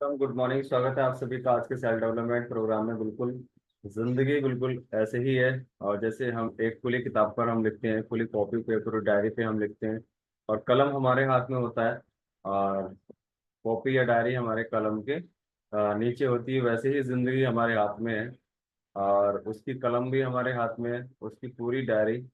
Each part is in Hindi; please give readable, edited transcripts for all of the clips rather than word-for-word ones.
Good morning. स्वागत है आप सभी का आज के सेल्फ डेवलपमेंट प्रोग्राम में। बिल्कुल जिंदगी बिल्कुल ऐसे ही है। और जैसे हम एक खुली किताब पर हम लिखते हैं, खुली कॉपी पेपर और डायरी पे हम लिखते हैं और कलम हमारे हाथ में होता है और कॉपी या डायरी हमारे कलम के नीचे होती है। वैसे ही जिंदगी हमारे हाथ में है और उसकी कलम भी हमारे हाथ में है, उसकी पूरी डायरी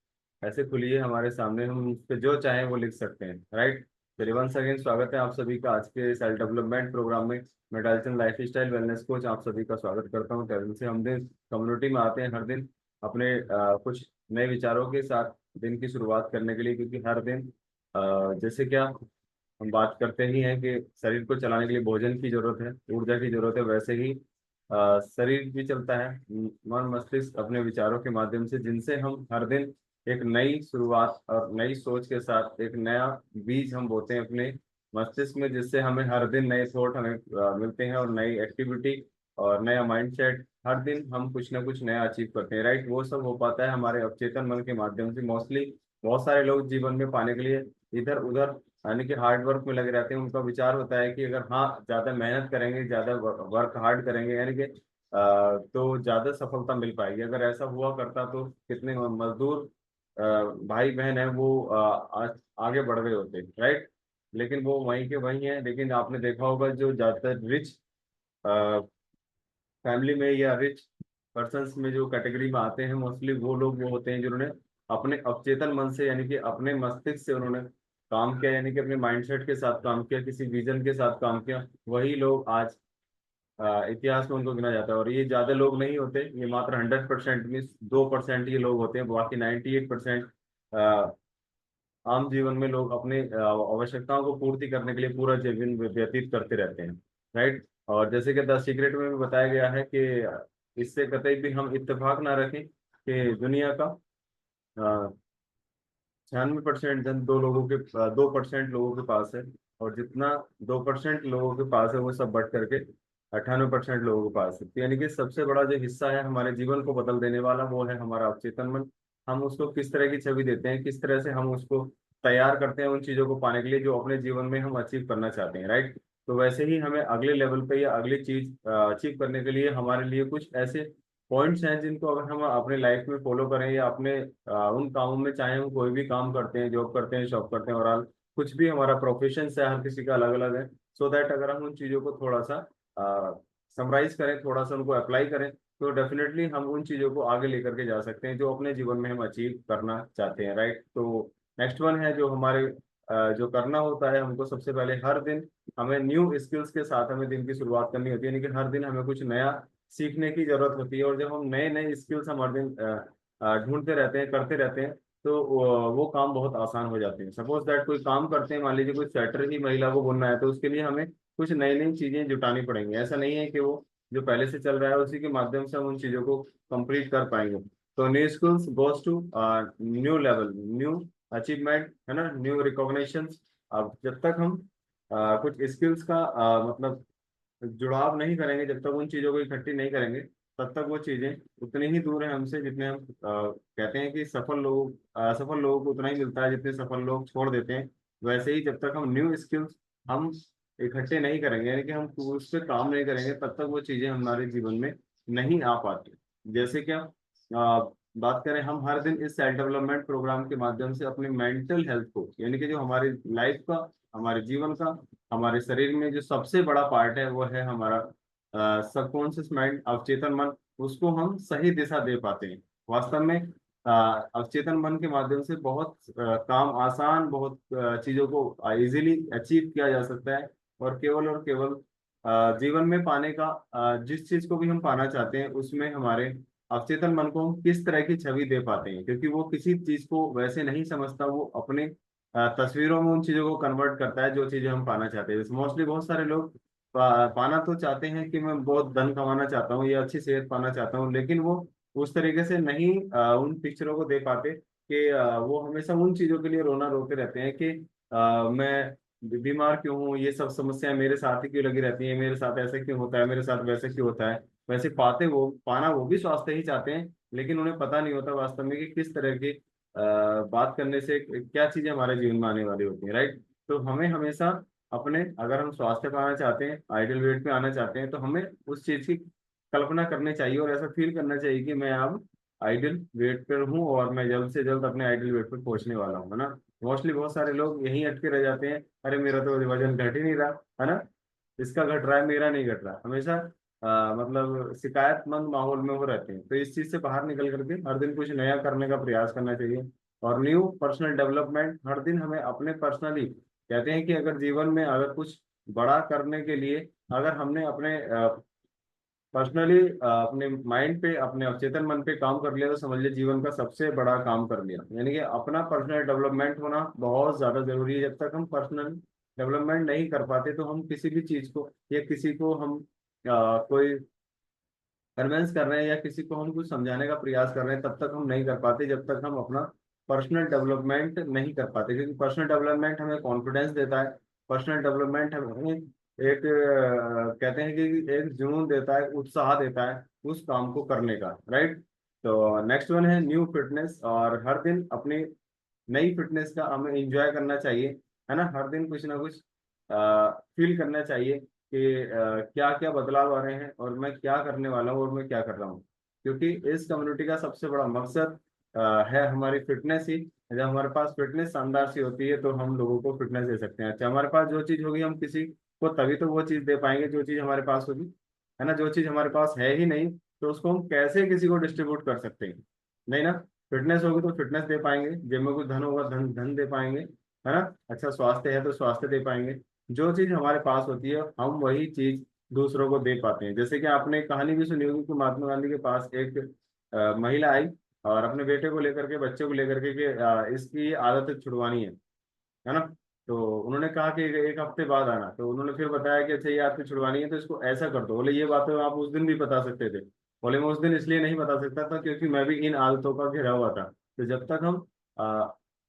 ऐसे खुली है हमारे सामने। हम उस पे जो चाहें वो लिख सकते हैं, राइट। चलिए वंस अगेन स्वागत है आप सभी का आज के सेल्फ डेवलपमेंट प्रोग्राम में। मैं Dalton life style wellness coach आप सभी का स्वागत करता हूँ। टैलेंट से हम दिन कम्युनिटी में आते हैं हर दिन अपने कुछ नए विचारों के साथ दिन की शुरुआत करने के लिए, क्योंकि हर दिन जैसे क्या हम बात करते ही हैं कि शरीर को चलाने के लिए भोजन की जरूरत है, ऊर्जा की जरूरत है, वैसे ही शरीर भी चलता है मन मस्तिष्क अपने विचारों के माध्यम से, जिनसे हम हर दिन एक नई शुरुआत और नई सोच के साथ एक नया बीज हम बोते हैं अपने मस्तिष्क में, जिससे हमें हर दिन नए थॉट हमें मिलते हैं और नई एक्टिविटी और नया माइंडसेट। हर दिन हम कुछ ना कुछ नया अचीव करते हैं, राइट। वो सब हो पाता है हमारे अवचेतन मन के माध्यम से। मोस्टली बहुत सारे लोग जीवन में पाने के लिए इधर उधर यानी कि हार्ड वर्क में लगे रहते हैं। उनका विचार होता है कि अगर हाँ ज्यादा मेहनत करेंगे, ज्यादा वर्क हार्ड करेंगे, यानी कि तो ज्यादा सफलता मिल पाएगी। अगर ऐसा हुआ करता तो कितने मजदूर भाई बहन है वो आगे बढ़ गए होते, राइट। लेकिन वो वहीं के वहीं है। लेकिन आपने देखा होगा जो ज्यादातर रिच फैमिली में या रिच पर्सन्स में जो कैटेगरी में आते हैं, मोस्टली वो लोग वो होते हैं जिन्होंने अपने अवचेतन मन से यानी कि अपने मस्तिष्क से उन्होंने काम किया, यानी कि अपने माइंडसेट के साथ काम किया, किसी विजन के साथ काम किया। वही लोग आज इतिहास में उनको गिना जाता है। और ये ज्यादा लोग नहीं होते, ये मात्र 100% में 2% ये लोग होते हैं। बाकी 98% आम जीवन में लोग अपने आवश्यकताओं को पूर्ति करने के लिए पूरा जीवन व्यतीत करते रहते हैं, राइट। और जैसे कि द सीक्रेट में भी बताया गया है कि इससे कतई भी हम इत्तेफाक ना रखें कि दुनिया का 96% धन 2% लोगों के पास है, और जितना 2% लोगों के पास है वो सब बढ़ करके 98% लोगों के पास है। तो यानी कि सबसे बड़ा जो हिस्सा है हमारे जीवन को बदल देने वाला, वो है हमारा अवचेतन मन। हम उसको किस तरह की छवि देते हैं, किस तरह से हम उसको तैयार करते हैं उन चीजों को पाने के लिए जो अपने जीवन में हम अचीव करना चाहते हैं, राइट। तो वैसे ही हमें अगले लेवल पे या अगली चीज अचीव करने के लिए हमारे लिए कुछ ऐसे पॉइंट्स हैं जिनको अगर हम अपने लाइफ में फॉलो करें या अपने उन कामों में, चाहे हम कोई भी काम करते हैं, जॉब करते हैं, शॉप करते हैं, और कुछ भी हमारा प्रोफेशन है, हर किसी का अलग अलग है। सो दैट अगर हम उन चीज़ों को थोड़ा सा समराइज करें, थोड़ा सा उनको अप्लाई करें, तो डेफिनेटली हम उन चीज़ों को आगे लेकर के जा सकते हैं जो अपने जीवन में हम अचीव करना चाहते हैं, राइट। तो नेक्स्ट वन है जो हमारे जो करना होता है हमको सबसे पहले हर दिन हमें न्यू स्किल्स के साथ हमें दिन की शुरुआत करनी होती है, यानी कि हर दिन हमें कुछ नया सीखने की जरूरत होती है। और जब हम नए नए स्किल्स हम हर दिन ढूंढते रहते हैं, करते रहते हैं, तो वो काम बहुत आसान हो जाते हैं। सपोज दैट कोई काम करते हैं, मान लीजिए कोई स्वेटर ही महिला को बुनना है, तो उसके लिए हमें कुछ नई नई चीजें जुटानी पड़ेंगी। ऐसा नहीं है कि वो जो पहले से चल रहा है उसी के माध्यम से हम उन चीजों को कंप्लीट कर पाएंगे। तो new skills goes to new level, new achievement, है ना, न्यू रिकॉग्निशन। अब जब तक हम कुछ स्किल्स का मतलब जुड़ाव नहीं करेंगे, जब तक उन चीजों को इकट्ठी नहीं करेंगे, तब तक वो चीजें उतनी ही दूर है हमसे जितने हम कहते हैं कि सफल लोग, असफल लोगों को उतना ही मिलता है जितने सफल लोग छोड़ देते हैं। वैसे ही जब तक हम न्यू स्किल्स हम इकट्ठे नहीं करेंगे, यानी कि हम उस पर काम नहीं करेंगे, तब तक वो चीजें हमारे जीवन में नहीं आ पाती। जैसे क्या बात करें, हम हर दिन इस सेल्फ डेवलपमेंट प्रोग्राम के माध्यम से अपनी मेंटल हेल्थ को, यानी कि जो हमारी लाइफ का, हमारे जीवन का, हमारे शरीर में जो सबसे बड़ा पार्ट है वो है हमारा सबकॉन्शियस माइंड, अवचेतन मन। उसको हम सही दिशा दे पाते हैं। वास्तव में अवचेतन मन के माध्यम से बहुत काम आसान, बहुत चीजों को इजीली अचीव किया जा सकता है। और केवल जीवन में पाने का जिस चीज को भी हम पाना चाहते हैं, उसमें हमारे अवचेतन मन को हम किस तरह की छवि दे पाते हैं, क्योंकि वो किसी चीज को वैसे नहीं समझता, वो अपने तस्वीरों में उन चीजों को कन्वर्ट करता है जो चीजें हम पाना चाहते हैं। जैसे मोस्टली बहुत सारे लोग पाना तो चाहते हैं कि मैं बहुत धन कमाना चाहता हूँ या अच्छी सेहत पाना चाहता हूँ, लेकिन वो उस तरीके से नहीं उन पिक्चरों को दे पाते कि वो हमेशा उन चीजों के लिए रोना रोते रहते हैं कि मैं बीमार क्यों हूँ, ये सब समस्याएं मेरे साथ ही क्यों लगी रहती हैं, मेरे साथ ऐसे क्यों होता है, मेरे साथ वैसे क्यों होता है। वैसे पाना वो भी स्वास्थ्य ही चाहते हैं, लेकिन उन्हें पता नहीं होता वास्तव में कि किस तरह की बात करने से क्या चीजें हमारे जीवन में आने वाली होती है, राइट। तो हमें हमेशा अपने, अगर हम स्वास्थ्य पे आना चाहते हैं, आइडियल वेट पे आना चाहते हैं, तो हमें उस चीज की कल्पना करनी चाहिए और ऐसा फील करना चाहिए कि मैं अब आइडियल वेट पर हूँ और मैं जल्द से जल्द अपने आइडियल वेट पर पहुंचने वाला हूँ, है ना। मोस्टली बहुत सारे लोग यहीं अटके रह जाते हैं, अरे मेरा तो वजन घट ही नहीं रहा, है ना, इसका घट रहा है मेरा नहीं घट रहा, हमेशा मतलब शिकायतमंद माहौल में वो रहते हैं। तो इस चीज से बाहर निकल करके हर दिन कुछ नया करने का प्रयास करना चाहिए। और न्यू पर्सनल डेवलपमेंट, हर दिन हमें अपने पर्सनली, कहते हैं कि अगर जीवन में अगर कुछ बड़ा करने के लिए, अगर हमने अपने पर्सनली अपने माइंड पे, अपने अवचेतन मन पे काम कर लिया, तो समझ लिया जीवन का सबसे बड़ा काम कर लिया। यानी कि अपना पर्सनल डेवलपमेंट होना बहुत ज्यादा जरूरी है। जब तक हम पर्सनल डेवलपमेंट नहीं कर पाते, तो हम किसी भी चीज को या किसी को हम कोई कन्वेंस कर रहे हैं या किसी को हम कुछ समझाने का प्रयास कर रहे हैं, तब तक हम नहीं कर पाते जब तक हम अपना पर्सनल डेवलपमेंट नहीं कर पाते। क्योंकि पर्सनल डेवलपमेंट हमें कॉन्फिडेंस देता है, पर्सनल डेवलपमेंट हमें एक कहते हैं कि एक जुनून देता है, उत्साह देता है उस काम को करने का, राइट। तो नेक्स्ट वन है न्यू फिटनेस। और हर दिन अपनी नई फिटनेस का हमें एंजॉय करना चाहिए, है ना। हर दिन कुछ ना कुछ फील करना चाहिए कि क्या क्या बदलाव आ रहे हैं और मैं क्या करने वाला हूँ और मैं क्या कर रहा हूँ। क्योंकि इस कम्युनिटी का सबसे बड़ा मकसद है हमारी फिटनेस ही। जब हमारे पास फिटनेस शानदार सी होती है, तो हम लोगों को फिटनेस दे सकते हैं। अच्छा, हमारे पास जो चीज़ होगी, हम किसी को तभी तो वो चीज़ दे पाएंगे जो चीज़ हमारे पास होगी, है ना। जो चीज़ हमारे पास है ही नहीं, तो उसको हम कैसे किसी को डिस्ट्रीब्यूट कर सकते हैं, नहीं ना। फिटनेस होगी तो फिटनेस दे पाएंगे, जेब में कुछ धन होगा धन धन दे पाएंगे, है ना। अच्छा स्वास्थ्य है तो स्वास्थ्य दे पाएंगे। जो चीज हमारे पास होती है, हम वही चीज दूसरों को दे पाते हैं। जैसे कि आपने कहानी भी सुनी होगी कि महात्मा गांधी के पास एक महिला आई और अपने बेटे को लेकर के, बच्चे को लेकर के कि इसकी आदत छुड़वानी है ना। तो उन्होंने कहा कि एक हफ्ते बाद आना। तो उन्होंने फिर बताया कि अच्छा ये आपकी छुड़वानी है तो इसको ऐसा कर दो। बोले ये बातें आप उस दिन भी बता सकते थे। बोले मैं उस दिन इसलिए नहीं बता सकता था क्योंकि मैं भी इन आदतों का घिरा हुआ था। तो जब तक हम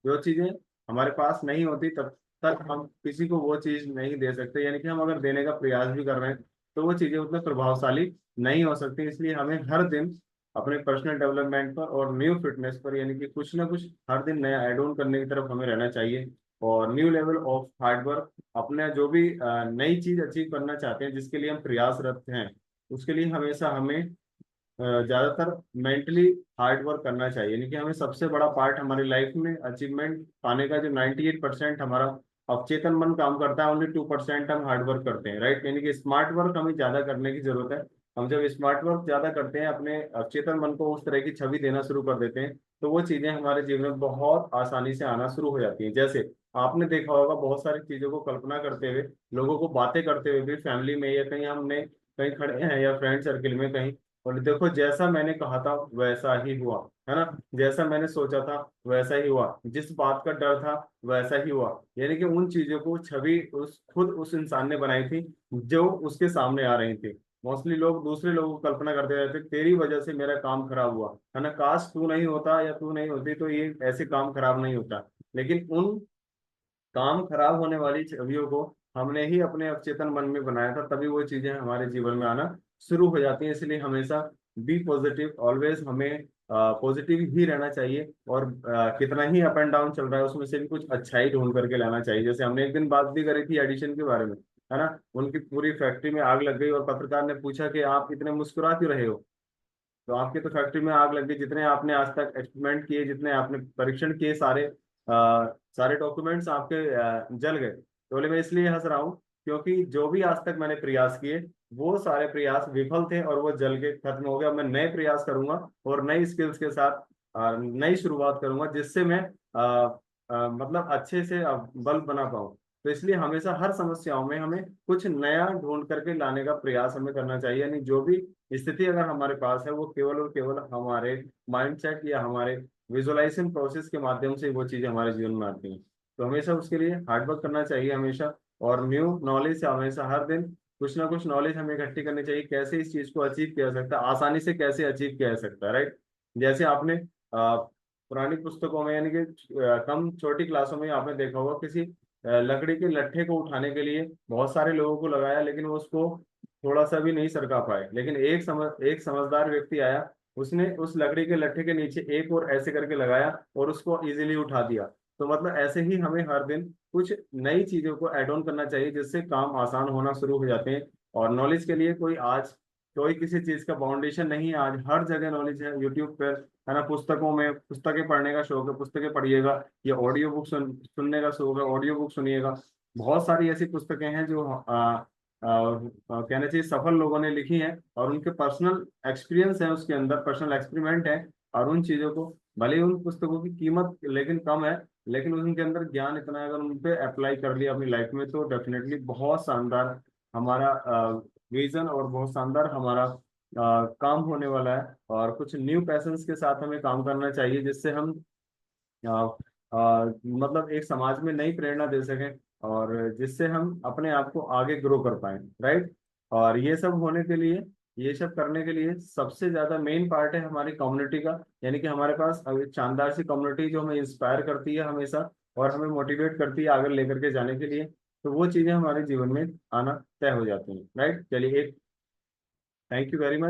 जो चीजें हमारे पास नहीं होती, तब तक हम किसी को वो चीज नहीं दे सकते। यानी कि हम अगर देने का प्रयास भी कर रहे हैं, तो वो चीजें उतने प्रभावशाली नहीं हो सकती। इसलिए हमें हर दिन अपने पर्सनल डेवलपमेंट पर और न्यू फिटनेस पर, यानी कि कुछ ना कुछ हर दिन नया ऐड ऑन करने की तरफ हमें रहना चाहिए। और new level of hard work, अपने जो भी नई चीज अचीव करना चाहते हैं, जिसके लिए हम प्रयासरत हैं, उसके लिए हमेशा हमें ज्यादातर मेंटली हार्ड वर्क करना चाहिए। यानी कि हमें सबसे बड़ा पार्ट हमारी लाइफ में अचीवमेंट पाने का, जो 98% हमारा अवचेतन मन काम करता है, ओनली 2% हम हार्ड वर्क करते हैं, राइट। यानी कि स्मार्ट वर्क हमें ज्यादा करने की जरूरत है। हम जब स्मार्ट वर्क ज्यादा करते हैं, अपने अवचेतन मन को उस तरह की छवि देना शुरू कर देते हैं, तो वो चीजें हमारे जीवन में बहुत आसानी से आना शुरू हो जाती हैं। जैसे आपने देखा होगा, बहुत सारी चीजों को कल्पना करते हुए, लोगों को बातें करते हुए भी, फैमिली में या कहीं हमने कहीं खड़े हैं या फ्रेंड सर्किल में कहीं, और देखो जैसा मैंने कहा था वैसा ही हुआ, है ना। जैसा मैंने सोचा था वैसा ही हुआ, जिस बात का डर था वैसा ही हुआ। यानी कि उन चीजों को छवि उस खुद उस इंसान ने बनाई थी जो उसके सामने आ रही थी। मोस्टली लोग दूसरे लोगों को कल्पना करते रहते, तेरी वजह से मेरा काम खराब हुआ, है ना, काश तू नहीं होता या तू नहीं होती तो ये ऐसे काम खराब नहीं होता। लेकिन उन काम खराब होने वाली छवियों को हमने ही अपने अवचेतन मन में बनाया था, तभी वो चीजें हमारे जीवन में आना शुरू हो जाती हैं। इसलिए हमेशा बी पॉजिटिव, ऑलवेज हमें पॉजिटिव ही रहना चाहिए। और कितना ही अप एंड डाउन चल रहा है, उसमें से भी कुछ अच्छाई ढूंढ करके लाना चाहिए। जैसे हमने एक दिन बात भी करी थी एडिशन के बारे में, है ना। उनकी पूरी फैक्ट्री में आग लग गई और पत्रकार ने पूछा कि आप इतने मुस्कुरा क्यों रहे हो। तो आपके तो फैक्ट्री में आग लग गई, जितने आपने आज तक एक्सपेरिमेंट किए, जितने आपने परीक्षण किए, सारे डॉक्यूमेंट्स आपके जल गए। तो बोले मैं इसलिए हंस रहा हूँ क्योंकि जो भी आज तक मैंने प्रयास किए, वो सारे प्रयास विफल थे और वो जल के खत्म हो गया। मैं नए प्रयास करूंगा और नई स्किल्स के साथ नई शुरुआत करूंगा, जिससे मैं मतलब अच्छे से बल्ब बना पाऊँ। तो इसलिए हमेशा हर समस्याओं में हमें कुछ नया ढूंढ करके लाने का प्रयास हमें करना चाहिए। यानी जो भी स्थिति अगर हमारे पास है, वो केवल और केवल हमारे माइंडसेट या हमारे विजुअलाइजेशन प्रोसेस के माध्यम से वो चीजें हमारे जीवन में आती हैं। तो हमेशा उसके लिए हार्डवर्क करना चाहिए हमेशा। और न्यू नॉलेज से हमेशा हर दिन कुछ ना कुछ नॉलेज हमें इकट्ठी करनी चाहिए, कैसे इस चीज को अचीव किया जा सकता है, आसानी से कैसे अचीव किया जा सकता है, राइट। जैसे आपने पुरानी पुस्तकों में, यानी कि कम छोटी क्लासों में आपने देखा होगा, किसी लकड़ी के लट्ठे को उठाने के लिए बहुत सारे लोगों को लगाया, लेकिन वो उसको थोड़ा सा भी नहीं सरका पाए। लेकिन एक समझदार व्यक्ति आया, उसने उस लकड़ी के लट्ठे के नीचे एक और ऐसे करके लगाया और उसको इजीली उठा दिया। तो मतलब ऐसे ही हमें हर दिन कुछ नई चीजों को ऐड ऑन करना चाहिए, जिससे काम आसान होना शुरू हो जाते हैं। और नॉलेज के लिए कोई किसी चीज का बाउंडेशन नहीं है, आज हर जगह नॉलेज है, यूट्यूब पर है ना। पुस्तकों में पुस्तकें पढ़ने का शौक है, पुस्तकें पढ़िएगा। ये ऑडियो बुक सुनने का शौक है, ऑडियो बुक सुनिएगा। बहुत सारी ऐसी पुस्तकें हैं जो कहना चाहिए सफल लोगों ने लिखी हैं, और उनके पर्सनल एक्सपीरियंस है, उसके अंदर पर्सनल एक्सपेरिमेंट है। और उन चीजों को, भले ही उन पुस्तकों की कीमत लेकिन कम है, लेकिन उनके अंदर ज्ञान इतना है, अगर उन पे अप्लाई कर लिया अपनी लाइफ में तो डेफिनेटली बहुत शानदार हमारा विजन और बहुत शानदार हमारा काम होने वाला है। और कुछ न्यू पैशंस के साथ हमें काम करना चाहिए, जिससे हम अ, मतलब एक समाज में नई प्रेरणा दे सकें, और जिससे हम अपने आप को आगे ग्रो कर पाए, राइट। और ये सब करने के लिए सबसे ज्यादा मेन पार्ट है हमारी कम्युनिटी का। यानी कि हमारे पास अब एक शानदार सी कम्युनिटी जो हमें इंस्पायर करती है हमेशा, और हमें मोटिवेट करती है आगे लेकर के जाने के लिए। तो वो चीजें हमारे जीवन में आना तय हो जाती हैं, राइट। चलिए, एक थैंक यू वेरी मच।